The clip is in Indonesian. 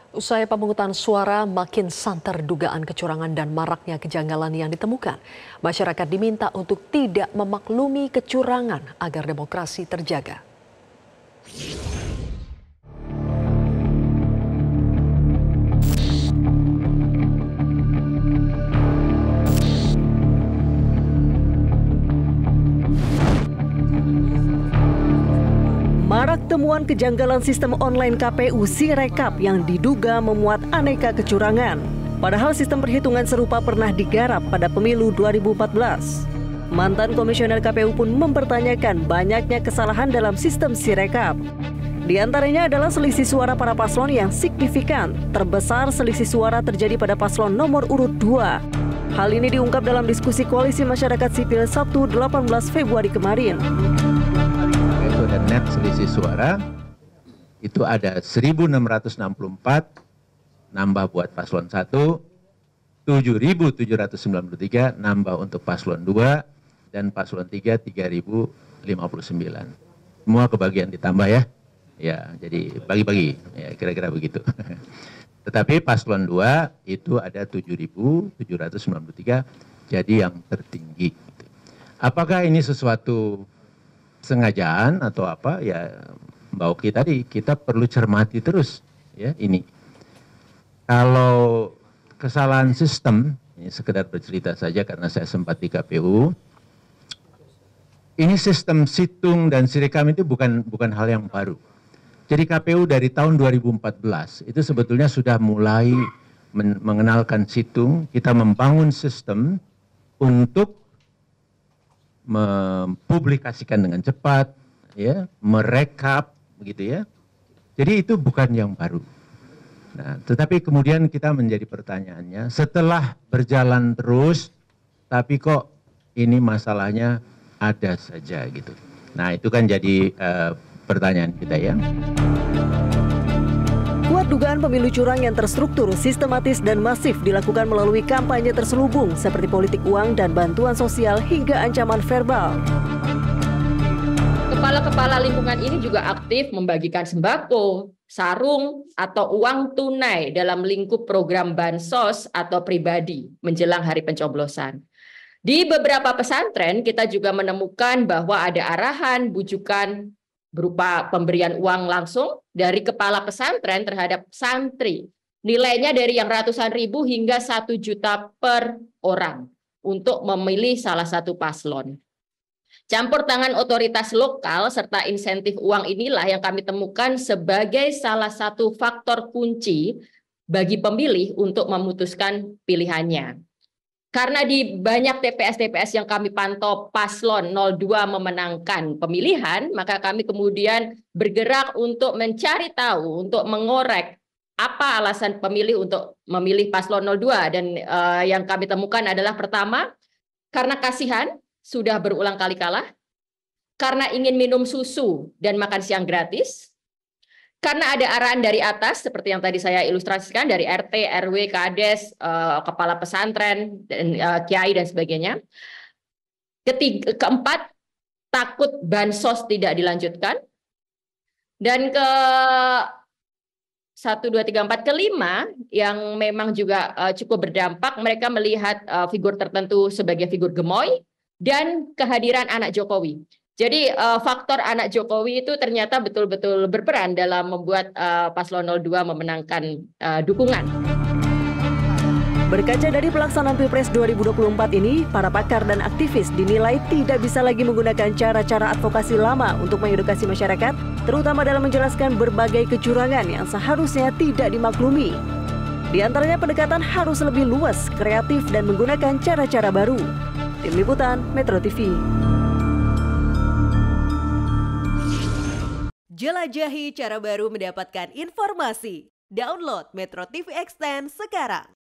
Usai pemungutan suara, makin santer dugaan kecurangan dan maraknya kejanggalan yang ditemukan. Masyarakat diminta untuk tidak memaklumi kecurangan agar demokrasi terjaga. Marak temuan kejanggalan sistem online KPU Sirekap yang diduga memuat aneka kecurangan. Padahal sistem perhitungan serupa pernah digarap pada pemilu 2014. Mantan komisioner KPU pun mempertanyakan banyaknya kesalahan dalam sistem Sirekap. Di antaranya adalah selisih suara para paslon yang signifikan. Terbesar selisih suara terjadi pada paslon nomor urut 2. Hal ini diungkap dalam diskusi Koalisi Masyarakat Sipil Sabtu 18 Februari kemarin. Itu ada net selisih suara, itu ada 1.664 nambah buat paslon 1, 7.793 nambah untuk paslon 2, dan paslon 3, 3.059. Semua kebagian ditambah ya. Ya, jadi bagi-bagi, ya kira-kira begitu. Tetapi paslon 2 itu ada 7.793, jadi yang tertinggi. Apakah ini sesuatu sengajaan atau apa? Ya, Mbak Oki tadi kita perlu cermati terus ya ini. Kalau kesalahan sistem, ini sekedar bercerita saja karena saya sempat di KPU. Ini sistem situng dan sirekap itu bukan hal yang baru. Jadi KPU dari tahun 2014 itu sebetulnya sudah mulai mengenalkan situng. Kita membangun sistem untuk mempublikasikan dengan cepat, ya, merekap, begitu ya. Jadi itu bukan yang baru. Nah, tetapi kemudian kita menjadi pertanyaannya, setelah berjalan terus, tapi kok ini masalahnya ada saja gitu. Nah, itu kan jadi pertanyaan kita ya. Kuat dugaan pemilu curang yang terstruktur, sistematis dan masif dilakukan melalui kampanye terselubung seperti politik uang dan bantuan sosial hingga ancaman verbal. Kepala-kepala lingkungan ini juga aktif membagikan sembako, sarung, atau uang tunai dalam lingkup program bansos atau pribadi menjelang hari pencoblosan. Di beberapa pesantren kita juga menemukan bahwa ada arahan, bujukan berupa pemberian uang langsung dari kepala pesantren terhadap santri. Nilainya dari yang ratusan ribu hingga 1 juta per orang untuk memilih salah satu paslon. Campur tangan otoritas lokal serta insentif uang inilah yang kami temukan sebagai salah satu faktor kunci bagi pemilih untuk memutuskan pilihannya. Karena di banyak TPS-TPS yang kami pantau paslon 02 memenangkan pemilihan, maka kami kemudian bergerak untuk mencari tahu, untuk mengorek apa alasan pemilih untuk memilih paslon 02. Dan yang kami temukan adalah pertama, karena kasihan, sudah berulang kali kalah, karena ingin minum susu dan makan siang gratis, karena ada arahan dari atas, seperti yang tadi saya ilustrasikan, dari RT, RW, Kades, kepala pesantren, dan kiai, dan sebagainya. Keempat, takut bansos tidak dilanjutkan. Dan ke 1, 2, 3, 4, kelima, yang memang juga cukup berdampak, mereka melihat figur tertentu sebagai figur gemoy, dan kehadiran anak Jokowi. Jadi faktor anak Jokowi itu ternyata betul-betul berperan dalam membuat paslon 02 memenangkan dukungan. Berkaca dari pelaksanaan Pilpres 2024 ini, para pakar dan aktivis dinilai tidak bisa lagi menggunakan cara-cara advokasi lama untuk mengedukasi masyarakat, terutama dalam menjelaskan berbagai kecurangan yang seharusnya tidak dimaklumi. Di antaranya pendekatan harus lebih luas, kreatif, dan menggunakan cara-cara baru. Tim Liputan, Metro TV. Jelajahi cara baru mendapatkan informasi. Download Metro TV Extend sekarang.